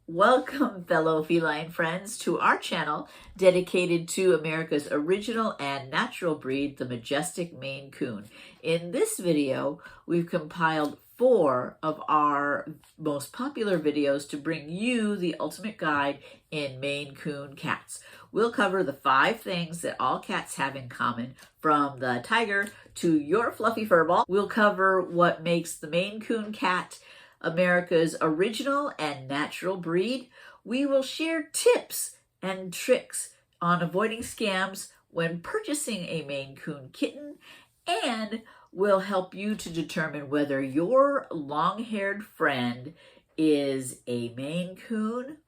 Welcome, fellow feline friends, to our channel dedicated to America's original and natural breed, the majestic Maine Coon. In this video, we've compiled 4 of our most popular videos to bring you the ultimate guide in Maine Coon cats. We'll cover the 5 things that all cats have in common, from the tiger to your fluffy furball. We'll cover what makes the Maine Coon cat America's original and natural breed. We will share tips and tricks on avoiding scams when purchasing a Maine Coon kitten, and we'll help you to determine whether your long-haired friend is a Maine Coon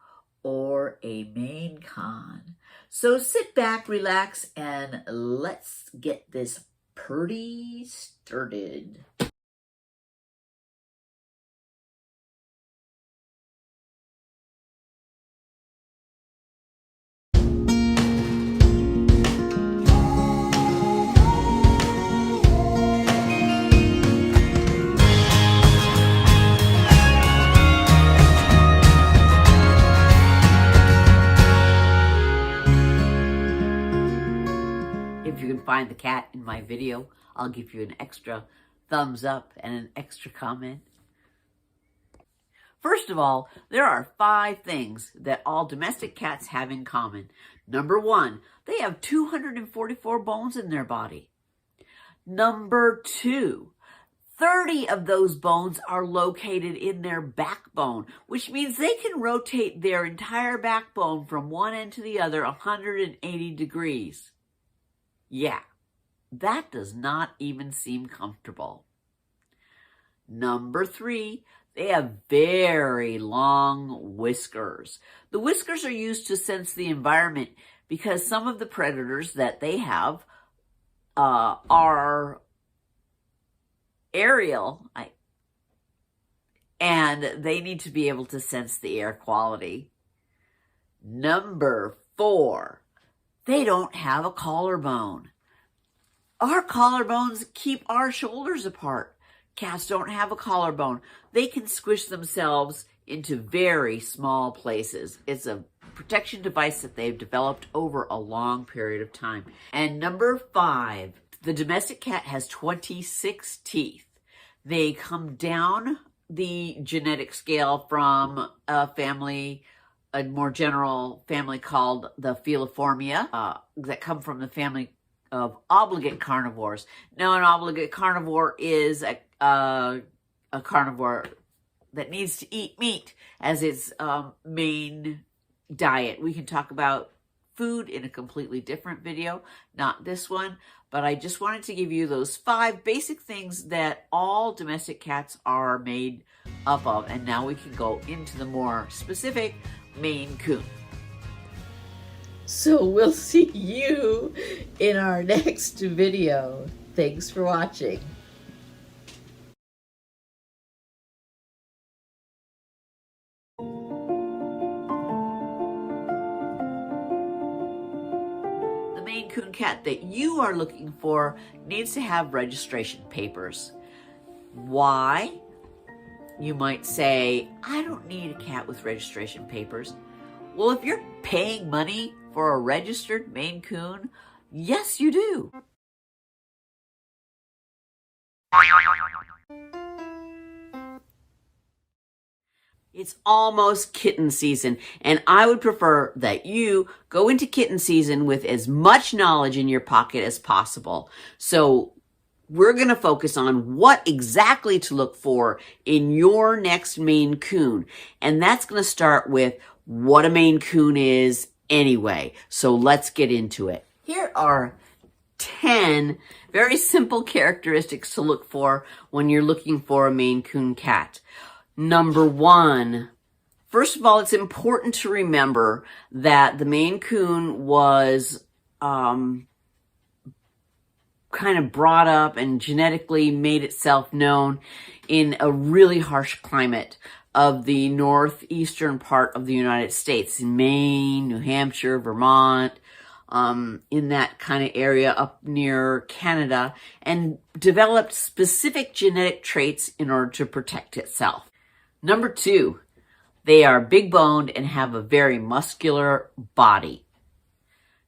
or a Maine Con. So sit back, relax, and let's get this party started. If you can find the cat in my video, I'll give you an extra thumbs up and an extra comment. First of all, there are 5 things that all domestic cats have in common. Number 1, they have 244 bones in their body. Number 2, 30 of those bones are located in their backbone, which means they can rotate their entire backbone from one end to the other 180 degrees. Yeah, that does not even seem comfortable. Number 3, they have very long whiskers. The whiskers are used to sense the environment because some of the predators that they have are aerial, and they need to be able to sense the air quality. Number 4, they don't have a collarbone. Our collarbones keep our shoulders apart. Cats don't have a collarbone. They can squish themselves into very small places. It's a protection device that they've developed over a long period of time. And number 5, the domestic cat has 26 teeth. They come down the genetic scale from a more general family called the Feliformia, that come from the family of obligate carnivores. Now, an obligate carnivore is a carnivore that needs to eat meat as its main diet. We can talk about food in a completely different video, not this one, but I just wanted to give you those 5 basic things that all domestic cats are made up of. And now we can go into the more specific Maine Coon. So we'll see you in our next video. Thanks for watching. The Maine Coon cat that you are looking for needs to have registration papers. Why? You might say, I don't need a cat with registration papers. Well, if you're paying money for a registered Maine Coon, yes, you do. It's almost kitten season, and I would prefer that you go into kitten season with as much knowledge in your pocket as possible. So we're going to focus on what exactly to look for in your next Maine Coon. And that's going to start with what a Maine Coon is anyway. So let's get into it. Here are 10 very simple characteristics to look for when you're looking for a Maine Coon cat. Number 1, first of all, it's important to remember that the Maine Coon was kind of brought up and genetically made itself known in a really harsh climate of the northeastern part of the United States, in Maine, New Hampshire, Vermont, in that kind of area up near Canada, and developed specific genetic traits in order to protect itself. Number 2, They are big boned and have a very muscular body.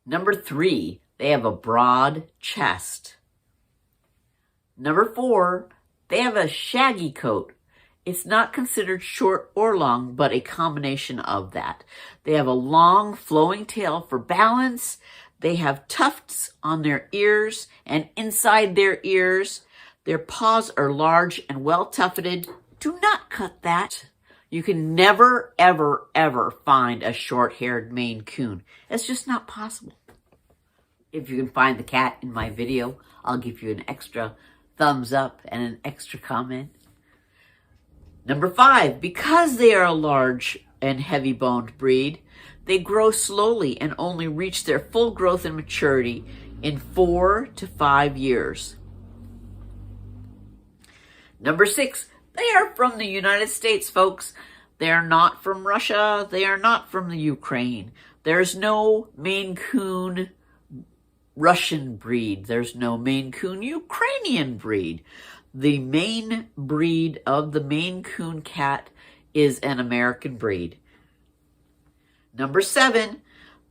Number 3, they have a broad chest. Number 4, they have a shaggy coat. It's not considered short or long, but a combination of that. They have a long flowing tail for balance. They have tufts on their ears and inside their ears. Their paws are large and well tufted. Do not cut that. You can never, ever, ever find a short-haired Maine Coon. It's just not possible. If you can find the cat in my video, I'll give you an extra thumbs up and an extra comment. Number 5, because they are a large and heavy-boned breed, they grow slowly and only reach their full growth and maturity in 4 to 5 years. Number 6, they are from the United States, folks. They are not from Russia. They are not from the Ukraine. There's no Maine Coon Russian breed. There's no Maine Coon Ukrainian breed. The main breed of the Maine Coon cat is an American breed. Number 7,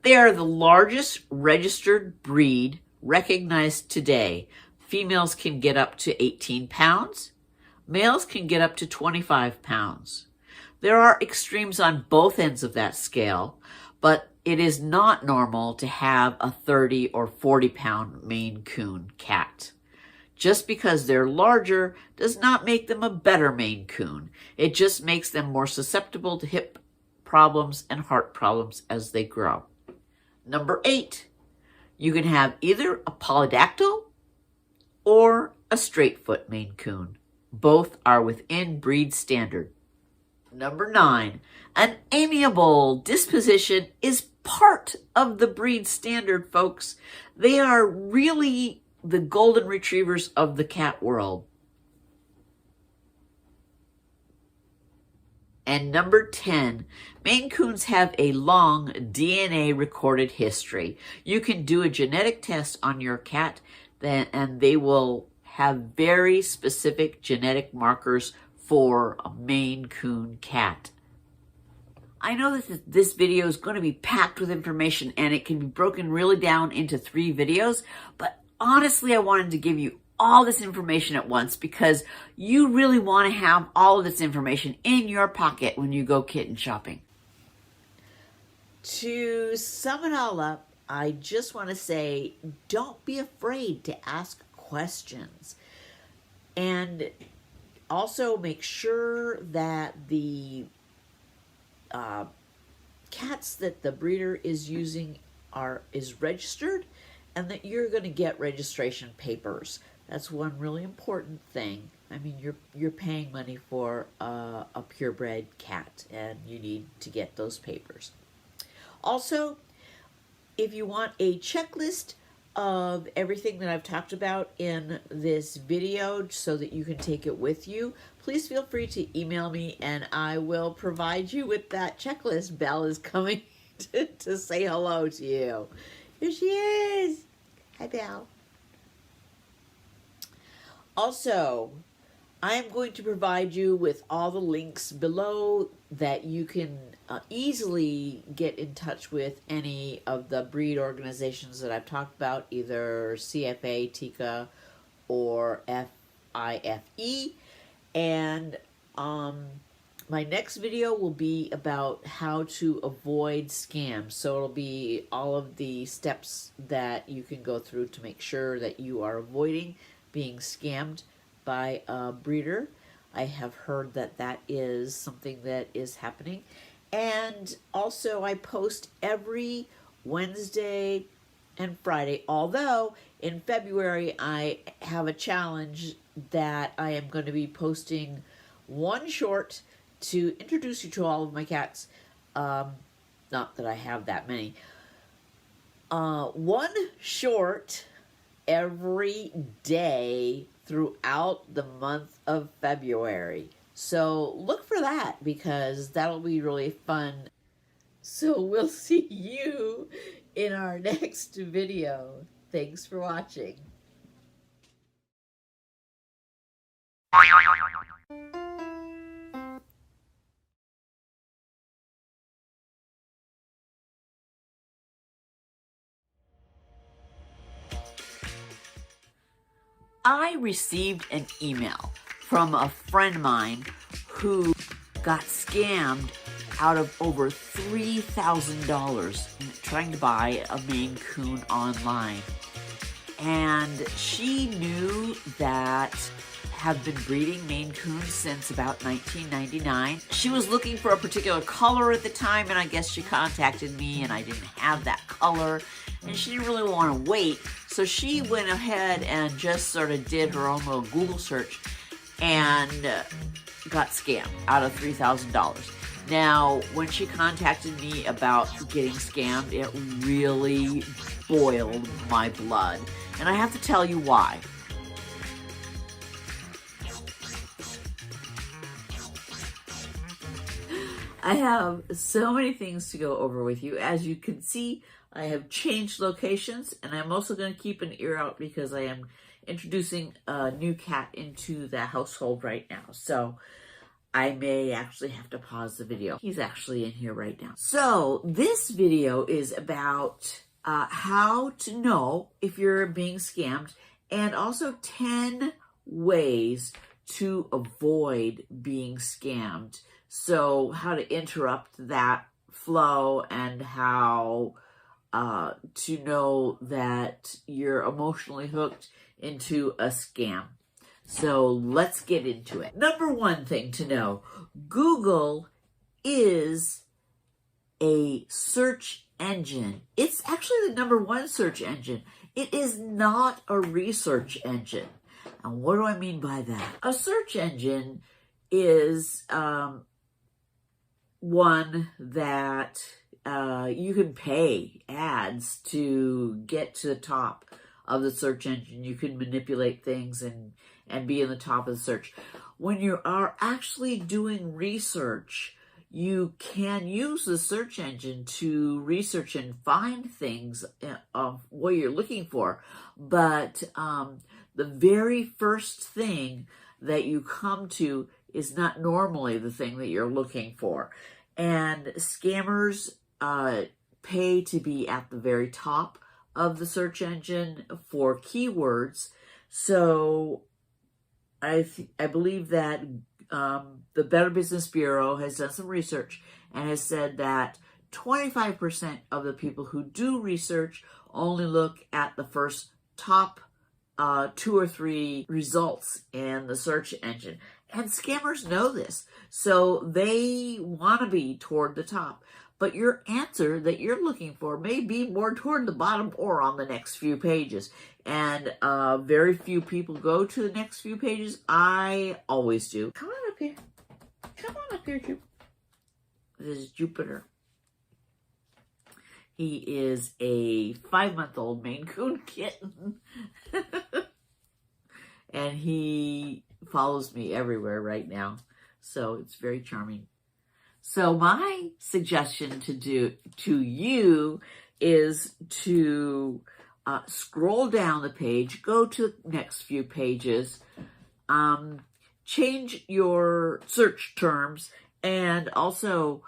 they are the largest registered breed recognized today. Females can get up to 18 pounds. Males can get up to 25 pounds. There are extremes on both ends of that scale, but it is not normal to have a 30 or 40-pound Maine Coon cat. Just because they're larger does not make them a better Maine Coon. It just makes them more susceptible to hip problems and heart problems as they grow. Number 8, you can have either a polydactyl or a straightfoot Maine Coon. Both are within breed standard. Number 9, an amiable disposition is part of the breed standard, folks. They are really the golden retrievers of the cat world. And number 10, Maine Coons have a long DNA recorded history. You can do a genetic test on your cat and they will have very specific genetic markers for a Maine Coon cat. I know that this video is going to be packed with information and it can be broken really down into 3 videos, but honestly, I wanted to give you all this information at once because you really want to have all of this information in your pocket when you go kitten shopping. To sum it all up, I just want to say, don't be afraid to ask questions. And also make sure that the cats that the breeder is using is registered and that you're going to get registration papers. That's one really important thing. I mean, you're paying money for a purebred cat and you need to get those papers. Also, if you want a checklist of everything that I've talked about in this video so that you can take it with you, please feel free to email me and I will provide you with that checklist. Belle is coming to say hello to you. Here she is. Hi, Belle. Also, I am going to provide you with all the links below that you can easily get in touch with any of the breed organizations that I've talked about, either CFA, TICA, or FIFE. And my next video will be about how to avoid scams. So it'll be all of the steps that you can go through to make sure that you are avoiding being scammed by a breeder. I have heard that that is something that is happening. And also I post every Wednesday and Friday, although in February I have a challenge that I am going to be posting one short to introduce you to all of my cats. Not that I have that many. One short every day throughout the month of February. So look for that because that'll be really fun. So we'll see you in our next video. Thanks for watching. I received an email from a friend of mine who got scammed out of over $3,000 trying to buy a Maine Coon online. And she knew that have been breeding Maine Coons since about 1999. She was looking for a particular color at the time, and I guess she contacted me and I didn't have that color, and she didn't really want to wait. So she went ahead and just sort of did her own little Google search and got scammed out of $3,000. Now, when she contacted me about getting scammed, it really boiled my blood. And I have to tell you why. I have so many things to go over with you. As you can see, I have changed locations, and I'm also going to keep an ear out because I am introducing a new cat into the household right now. So I may actually have to pause the video. He's actually in here right now. So this video is about how to know if you're being scammed, and also 10 ways to avoid being scammed. So how to interrupt that flow, and how to know that you're emotionally hooked into a scam. So let's get into it. Number one thing to know, Google is a search engine. It's actually the number one search engine. It is not a research engine. And what do I mean by that? A search engine is one that you can pay ads to get to the top of the search engine. You can manipulate things and be in the top of the search. When you are actually doing research, you can use the search engine to research and find things of what you're looking for. But the very first thing that you come to is not normally the thing that you're looking for. And scammers pay to be at the very top of the search engine for keywords. So I believe that the Better Business Bureau has done some research and has said that 25% of the people who do research only look at the first top 2 or 3 results in the search engine. And scammers know this, so they want to be toward the top. But your answer that you're looking for may be more toward the bottom or on the next few pages. And very few people go to the next few pages. I always do. Come on up here. Come on up here, Jupiter. This is Jupiter. He is a 5-month-old Maine Coon kitten. And he follows me everywhere right now. So it's very charming. So my suggestion to you is to scroll down the page, go to the next few pages, change your search terms, and also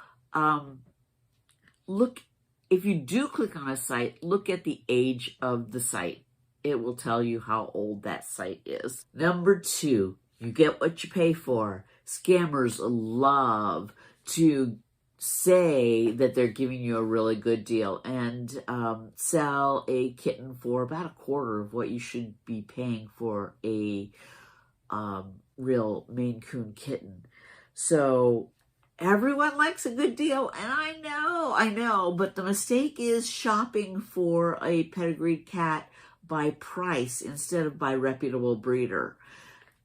look, if you do click on a site, look at the age of the site. It will tell you how old that site is. Number 2, you get what you pay for. Scammers love to say that they're giving you a really good deal and sell a kitten for about 1/4 of what you should be paying for a real Maine Coon kitten. So everyone likes a good deal, and I know, but the mistake is shopping for a pedigreed cat by price instead of by reputable breeder.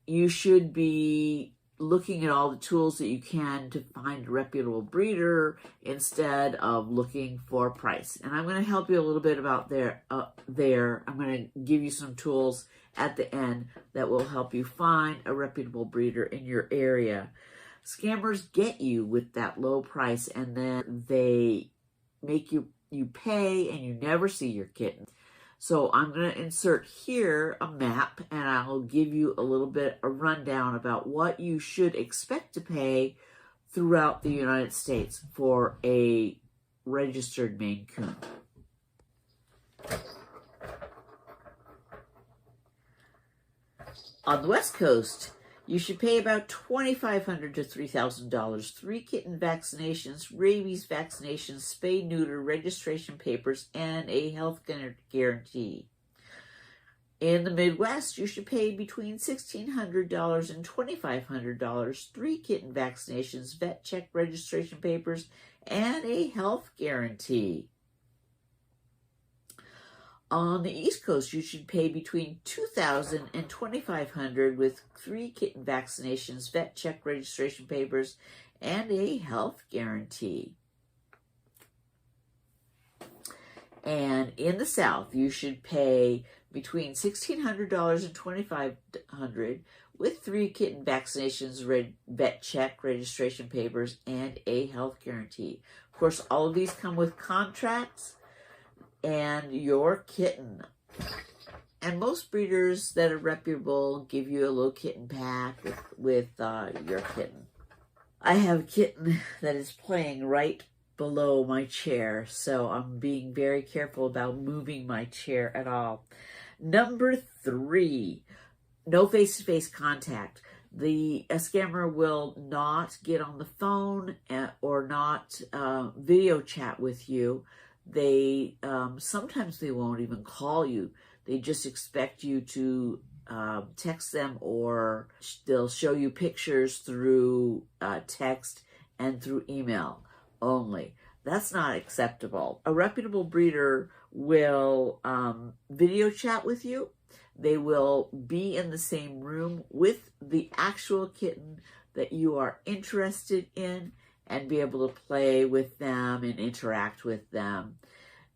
You should be looking at all the tools that you can to find a reputable breeder instead of looking for price. And I'm going to help you a little bit about there. I'm going to give you some tools at the end that will help you find a reputable breeder in your area. Scammers get you with that low price, and then they make you pay, and you never see your kitten. So I'm going to insert here a map, and I'll give you a little bit a rundown about what you should expect to pay throughout the United States for a registered Maine Coon. On the West Coast, you should pay about $2,500 to $3,000. 3 kitten vaccinations, rabies vaccinations, spay, neuter, registration papers, and a health guarantee. In the Midwest, you should pay between $1,600 and $2,500. 3 kitten vaccinations, vet check, registration papers, and a health guarantee. On the East Coast, you should pay between $2,000 and $2,500 with 3 kitten vaccinations, vet check, registration papers, and a health guarantee. And in the South, you should pay between $1,600 and $2,500 with 3 kitten vaccinations, vet check, registration papers, and a health guarantee. Of course, all of these come with contracts and your kitten. And most breeders that are reputable give you a little kitten pack with your kitten. I have a kitten that is playing right below my chair, so I'm being very careful about moving my chair at all. Number 3, no face-to-face contact. The scammer will not get on the phone or not video chat with you. They sometimes they won't even call you. They just expect you to text them, or they'll show you pictures through text and through email only. That's not acceptable. A reputable breeder will video chat with you. They will be in the same room with the actual kitten that you are interested in and be able to play with them and interact with them.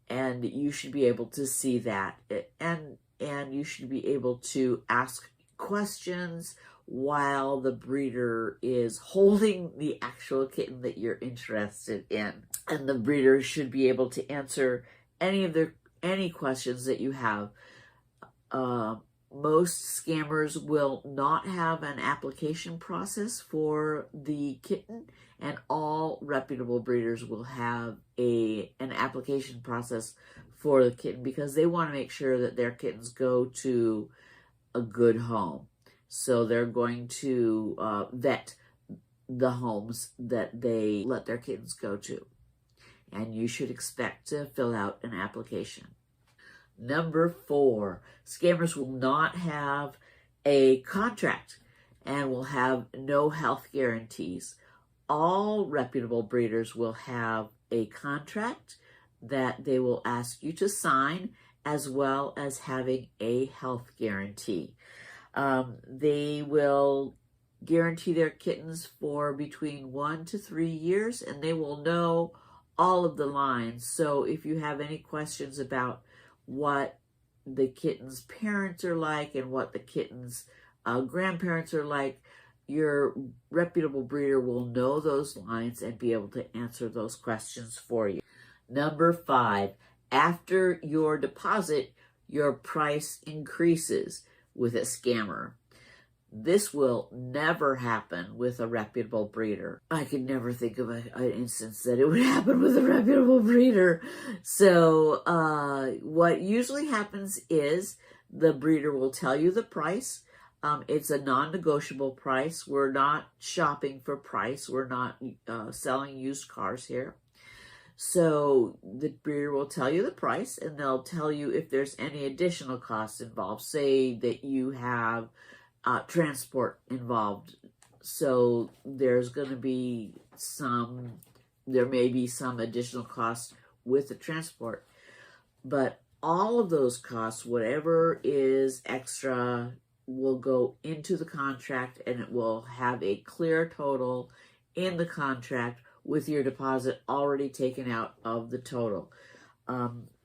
And you should be able to see that. And you should be able to ask questions while the breeder is holding the actual kitten that you're interested in. And the breeder should be able to answer any questions that you have. Most scammers will not have an application process for the kitten, and all reputable breeders will have an application process for the kitten because they want to make sure that their kittens go to a good home. So they're going to vet the homes that they let their kittens go to. And you should expect to fill out an application. Number 4, scammers will not have a contract and will have no health guarantees. All reputable breeders will have a contract that they will ask you to sign, as well as having a health guarantee. They will guarantee their kittens for between 1 to 3 years, and they will know all of the lines. So if you have any questions about what the kitten's parents are like and what the kitten's grandparents are like, your reputable breeder will know those lines and be able to answer those questions for you. Number 5, after your deposit, your price increases with a scammer. This will never happen with a reputable breeder. I could never think of an instance that it would happen with a reputable breeder. So what usually happens is the breeder will tell you the price. It's a non-negotiable price. We're not shopping for price. We're not selling used cars here. So the breeder will tell you the price, and they'll tell you if there's any additional costs involved. Say that you have transport involved. So there's going to be there may be some additional costs with the transport. But all of those costs, whatever is extra, will go into the contract, and it will have a clear total in the contract with your deposit already taken out of the total.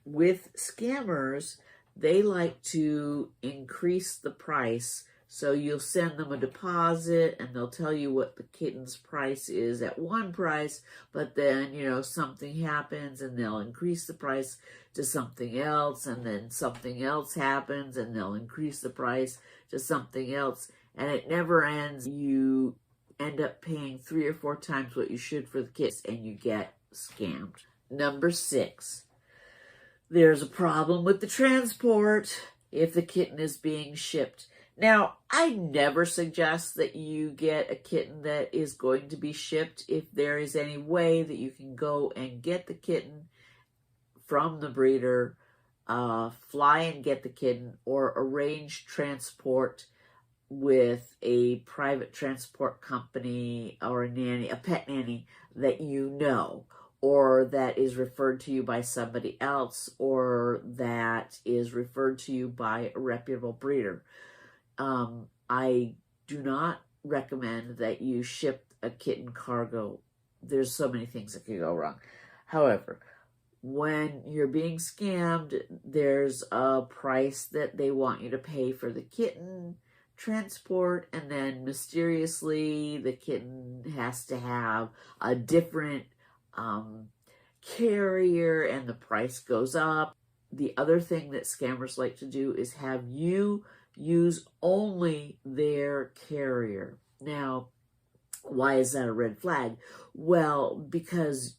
With scammers, they like to increase the price. So you'll send them a deposit and they'll tell you what the kitten's price is at one price, but then, something happens and they'll increase the price to something else, and then something else happens and they'll increase the price to something else, and it never ends. You end up paying 3 or 4 times what you should for the kits, and you get scammed. Number 6, there's a problem with the transport if the kitten is being shipped. Now, I never suggest that you get a kitten that is going to be shipped. If there is any way that you can go and get the kitten from the breeder, fly and get the kitten, or arrange transport with a private transport company or a nanny, a pet nanny that you know, or that is referred to you by somebody else, or that is referred to you by a reputable breeder. I do not recommend that you ship a kitten cargo. There's so many things that could go wrong. However, when you're being scammed, there's a price that they want you to pay for the kitten transport, and then mysteriously the kitten has to have a different carrier, and the price goes up. The other thing that scammers like to do is have you use only their carrier. Now, why is that a red flag? Well, because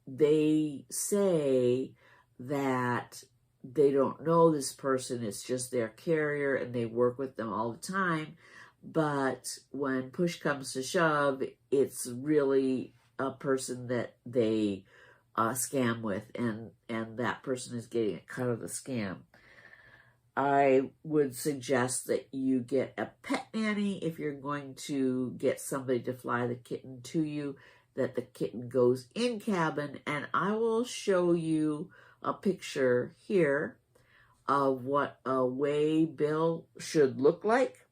they say that they don't know this person, it's just their carrier, and they work with them all the time. But when push comes to shove, it's really a person that they scam with, and that person is getting a cut of the scam. I would suggest that you get a pet nanny if you're going to get somebody to fly the kitten to you, that the kitten goes in cabin, and I will show you a picture here of what a weigh bill should look like.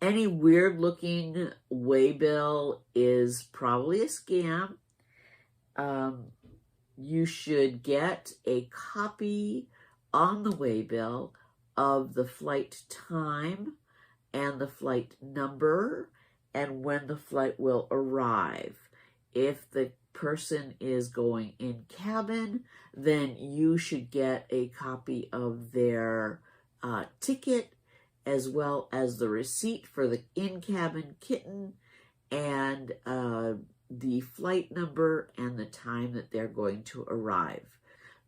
Any weird looking weigh bill is probably a scam. You should get a copy on the weigh bill of the flight time and the flight number and when the flight will arrive. If the person is going in cabin, then you should get a copy of their ticket, as well as the receipt for the in-cabin kitten, and the flight number and the time that they're going to arrive.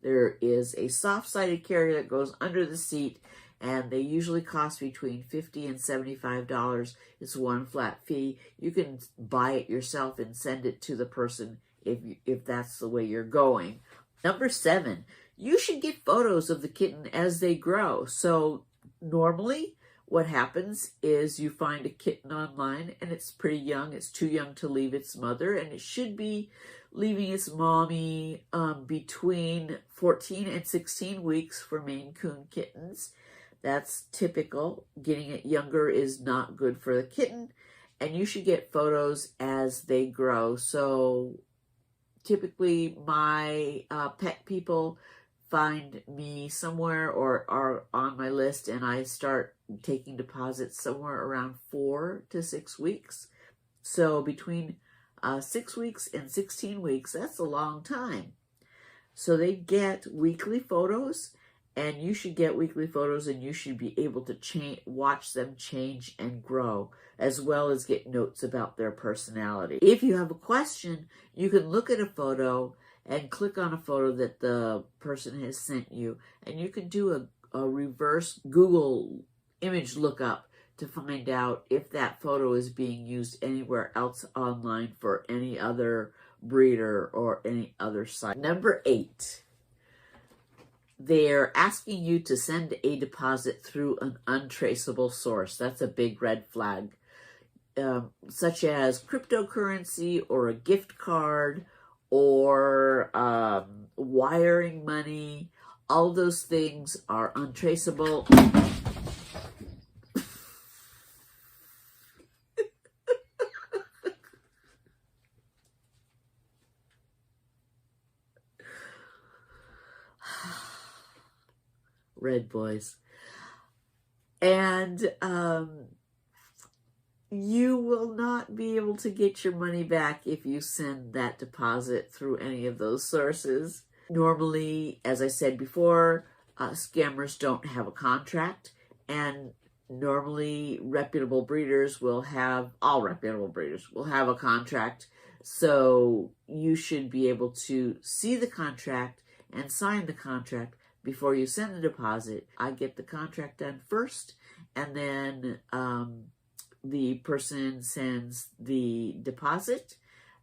There is a soft-sided carrier that goes under the seat, and they usually cost between $50 and $75. It's one flat fee. You can buy it yourself and send it to the person if that's the way you're going. Number 7, you should get photos of the kitten as they grow. So normally what happens is you find a kitten online and it's pretty young. It's too young to leave its mother, and it should be leaving its mommy between 14 and 16 weeks for Maine Coon kittens. That's typical. Getting it younger is not good for the kitten, and you should get photos as they grow. So typically my pet people find me somewhere or are on my list, and I start taking deposits somewhere around 4 to 6 weeks. So between 6 weeks and 16 weeks, that's a long time. So they get weekly photos, and you should get weekly photos, and you should be able to watch them change and grow, as well as get notes about their personality. If you have a question, you can look at a photo and click on a photo that the person has sent you, and you can do a reverse Google image lookup to find out if that photo is being used anywhere else online for any other breeder or any other site. Number 8, they're asking you to send a deposit through an untraceable source. That's a big red flag, such as cryptocurrency or a gift card or wiring money. All those things are untraceable. Red boys. And you will not be able to get your money back if you send that deposit through any of those sources. Normally, as I said before, scammers don't have a contract, and normally reputable breeders will have, all reputable breeders will have a contract. So you should be able to see the contract and sign the contract before you send the deposit. I get the contract done first, and then the person sends the deposit,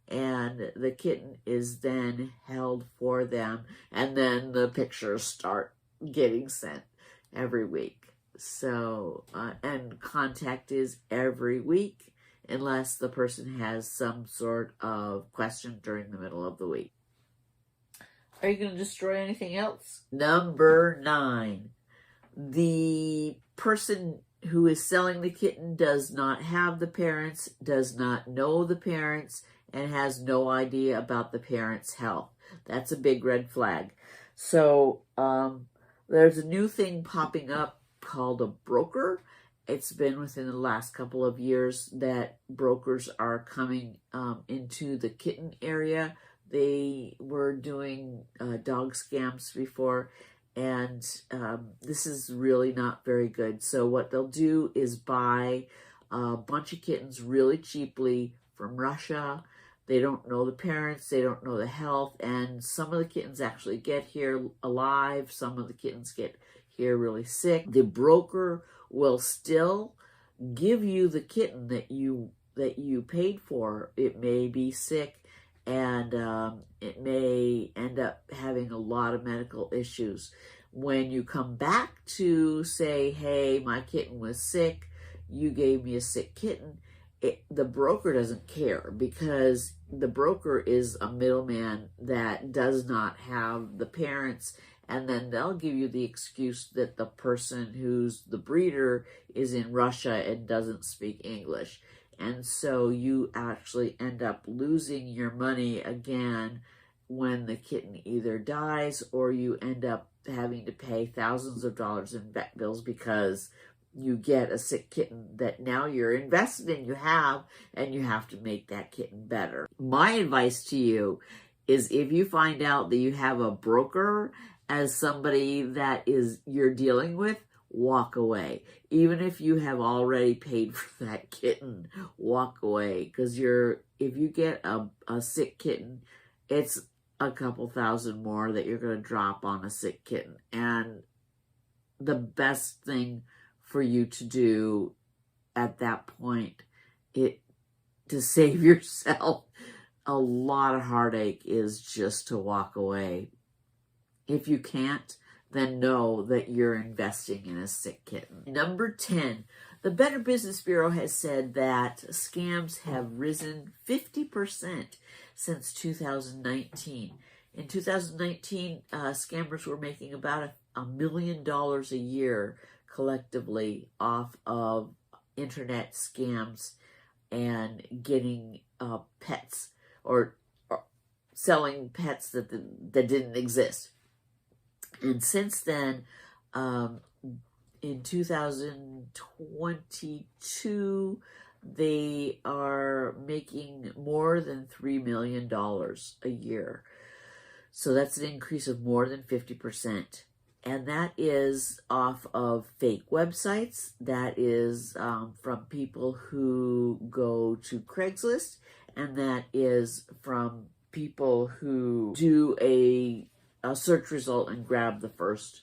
and the kitten is then held for them, and then the pictures start getting sent every week. So, and contact is every week, unless the person has some sort of question during the middle of the week. Are you going to destroy anything else? Number 9. The person who is selling the kitten does not have the parents, does not know the parents, and has no idea about the parents' health. That's a big red flag. So there's a new thing popping up called a broker. It's been within the last couple of years that brokers are coming into the kitten area. They were doing dog scams before, and this is really not very good. So what they'll do is buy a bunch of kittens really cheaply from Russia. They don't know the parents, they don't know the health, and some of the kittens actually get here alive, some of the kittens get here really sick. The broker will still give you the kitten that you paid for. It may be sick, and it may end up having a lot of medical issues. When you come back to say, hey, my kitten was sick, you gave me a sick kitten, the broker doesn't care, because the broker is a middleman that does not have the parents, and then they'll give you the excuse that the person who's the breeder is in Russia and doesn't speak English. And so you actually end up losing your money again when the kitten either dies, or you end up having to pay thousands of dollars in vet bills because you get a sick kitten that now you're invested in, and you have to make that kitten better. My advice to you is, if you find out that you have a broker as somebody that you're dealing with, walk away. Even if you have already paid for that kitten, walk away. Because if you get a sick kitten, it's a couple thousand more that you're going to drop on a sick kitten. And the best thing for you to do at that point, to save yourself a lot of heartache, is just to walk away. If you can't, then know that you're investing in a sick kitten. Number 10, the Better Business Bureau has said that scams have risen 50% since 2019. In 2019, scammers were making about $1 million a year collectively off of internet scams and getting pets, or selling pets that didn't exist. And since then, in 2022, they are making more than $3 million a year. So that's an increase of more than 50%. And that is off of fake websites. That is from people who go to Craigslist. And that is from people who do a search result and grab the first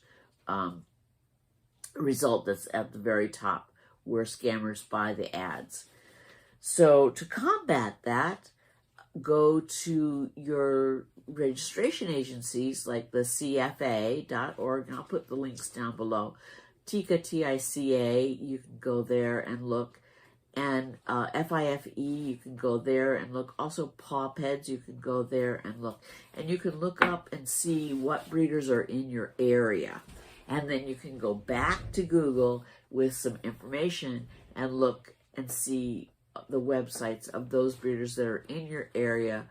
result that's at the very top, where scammers buy the ads. So to combat that, go to your registration agencies like the CFA.org, and I'll put the links down below. TICA, T-I-C-A, you can go there and look. And FIFE, you can go there and look. Also, PawPeds, you can go there and look. And you can look up and see what breeders are in your area. And then you can go back to Google with some information and look and see the websites of those breeders that are in your area,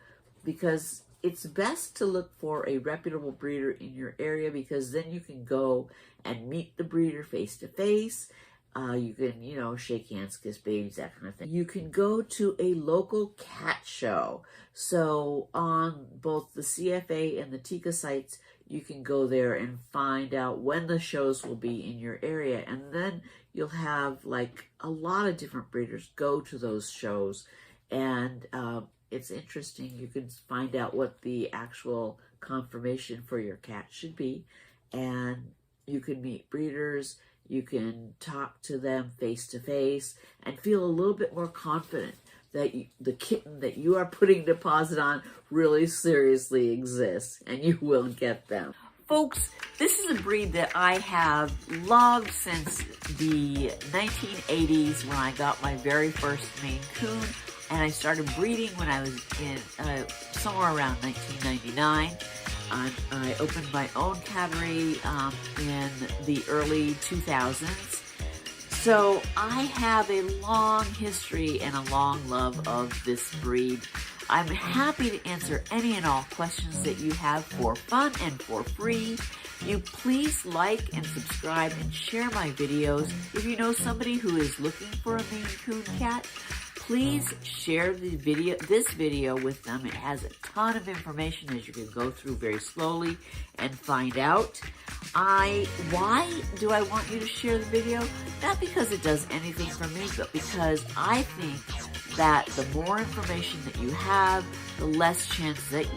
because it's best to look for a reputable breeder in your area, because then you can go and meet the breeder face to face. You can, shake hands, kiss babies, that kind of thing. You can go to a local cat show. So on both the CFA and the TICA sites, you can go there and find out when the shows will be in your area. And then you'll have like a lot of different breeders go to those shows. And it's interesting. You can find out what the actual conformation for your cat should be. And you can meet breeders. You can talk to them face to face and feel a little bit more confident that the kitten that you are putting a deposit on really seriously exists, and you will get them. Folks, this is a breed that I have loved since the 1980s when I got my very first Maine Coon, and I started breeding when I was in somewhere around 1999. I opened my own cattery in the early 2000s. So I have a long history and a long love of this breed. I'm happy to answer any and all questions that you have for fun and for free. You please like and subscribe and share my videos. If you know somebody who is looking for a Maine Coon cat, please share this video with them. It has a ton of information as you can go through very slowly and find out. Why do I want you to share the video? Not because it does anything for me, but because I think that the more information that you have, the less chance that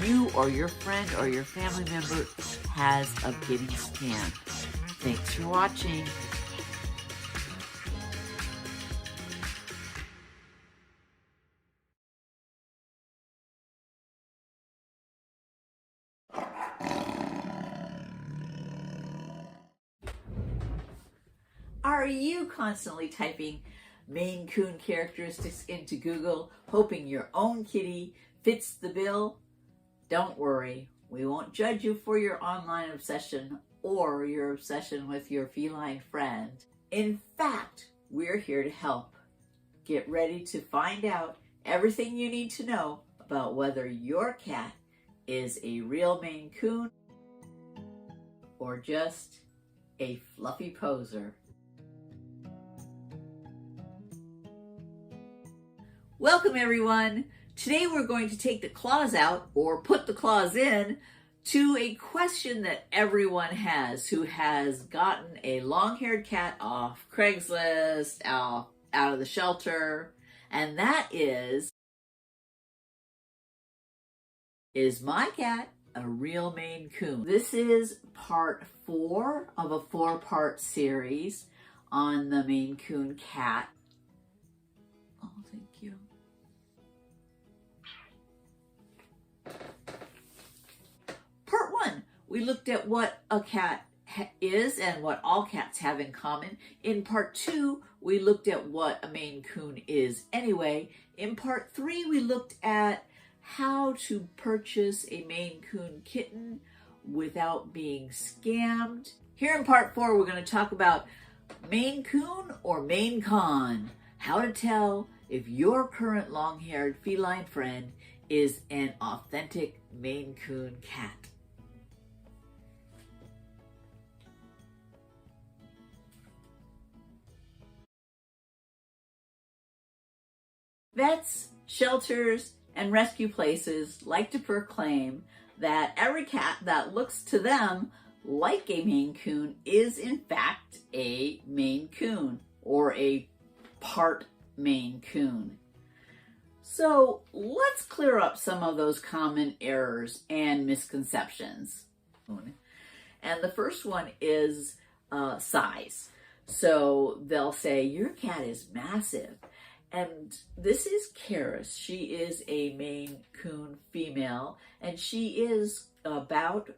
you or your friend or your family member has of getting scammed. Thanks for watching. Are you constantly typing Maine Coon characteristics into Google, hoping your own kitty fits the bill? Don't worry, we won't judge you for your online obsession or your obsession with your feline friend. In fact, we're here to help. Get ready to find out everything you need to know about whether your cat is a real Maine Coon or just a fluffy poser. Welcome everyone. Today we're going to take the claws out, or put the claws in, to a question that everyone has who has gotten a long-haired cat off Craigslist, out of the shelter, and that is my cat a real Maine Coon? This is part 4 of a 4-part series on the Maine Coon cat. Oh, thank you. Part 1, we looked at what a cat is and what all cats have in common. In part 2, we looked at what a Maine Coon is anyway. In part 3, we looked at how to purchase a Maine Coon kitten without being scammed. Here in part 4, we're going to talk about Maine Coon or Maine Con. How to tell if your current long-haired feline friend is an authentic Maine Coon cat. Vets, shelters, and rescue places like to proclaim that every cat that looks to them like a Maine Coon is in fact a Maine Coon or a part Maine Coon. So let's clear up some of those common errors and misconceptions. And the first one is size. So they'll say, your cat is massive. And this is Karis. She is a Maine Coon female, and she is about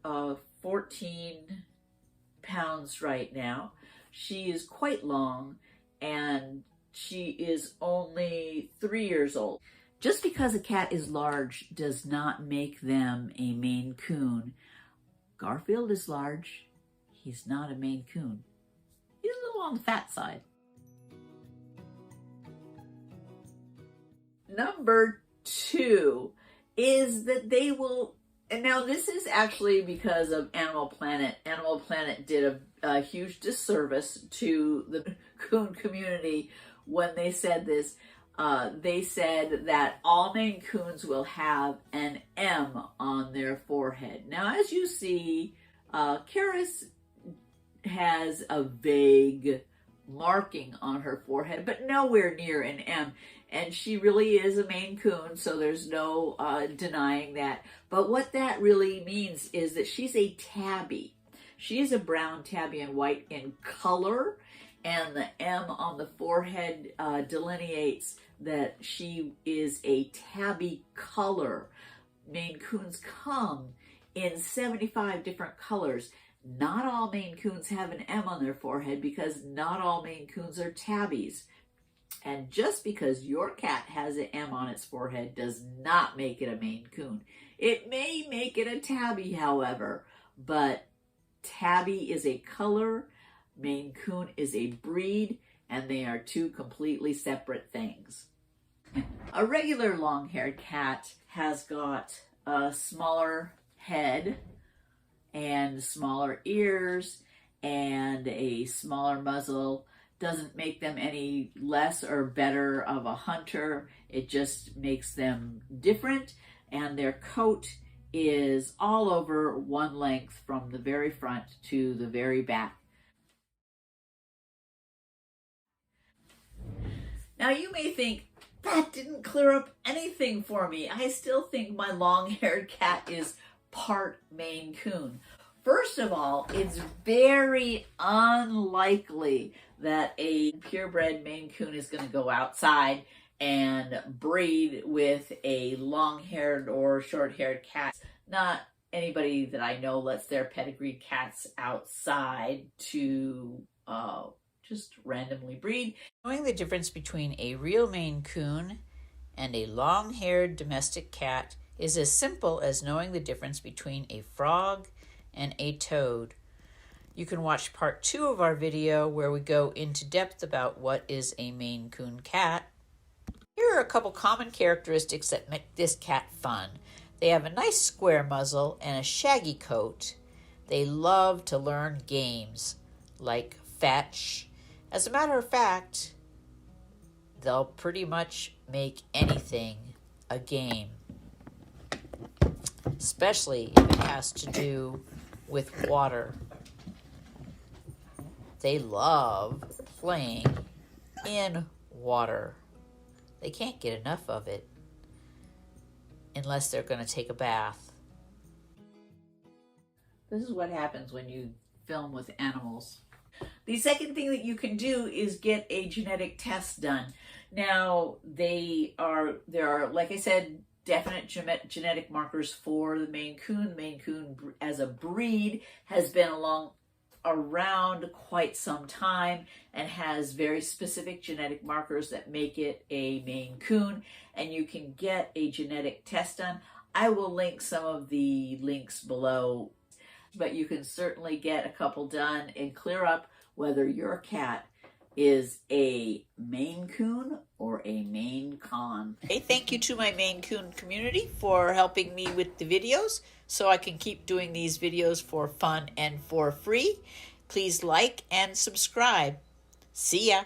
14 pounds right now. She is quite long, and she is only 3 years old. Just because a cat is large does not make them a Maine Coon. Garfield is large. He's not a Maine Coon. He's a little on the fat side. Number 2 is that they will, and now this is actually because of Animal Planet. Animal Planet did a huge disservice to the coon community when they said this. They said that all Maine Coons will have an M on their forehead. Now, as you see, Karis has a vague marking on her forehead, but nowhere near an M. And she really is a Maine Coon, so there's no denying that. But what that really means is that she's a tabby. She is a brown tabby and white in color, and the M on the forehead delineates that she is a tabby color. Maine Coons come in 75 different colors. Not all Maine Coons have an M on their forehead because not all Maine Coons are tabbies. And just because your cat has an M on its forehead does not make it a Maine Coon. It may make it a tabby, however, but tabby is a color, Maine Coon is a breed, and they are two completely separate things. A regular long-haired cat has got a smaller head and smaller ears and a smaller muzzle. Doesn't make them any less or better of a hunter. It just makes them different, and their coat is all over one length from the very front to the very back. Now you may think, that didn't clear up anything for me. I still think my long-haired cat is part Maine Coon. First of all, it's very unlikely that a purebred Maine Coon is going to go outside and breed with a long-haired or short-haired cat. Not anybody that I know lets their pedigree cats outside to just randomly breed. Knowing the difference between a real Maine Coon and a long-haired domestic cat is as simple as knowing the difference between a frog and a toad. You can watch part 2 of our video where we go into depth about what is a Maine Coon cat. Here are a couple common characteristics that make this cat fun. They have a nice square muzzle and a shaggy coat. They love to learn games like fetch. As a matter of fact, they'll pretty much make anything a game, especially if it has to do with water. They love playing in water. They can't get enough of it unless they're going to take a bath. This is what happens when you film with animals. The second thing that you can do is get a genetic test done. Now, there are, like I said, definite genetic markers for the Maine Coon. The Maine Coon as a breed has been around quite some time and has very specific genetic markers that make it a Maine Coon, and you can get a genetic test done. I will link some of the links below, but you can certainly get a couple done and clear up whether your cat is a Maine Coon or a Maine Con. Hey, thank you to my Maine Coon community for helping me with the videos so I can keep doing these videos for fun and for free. Please like and subscribe. See ya.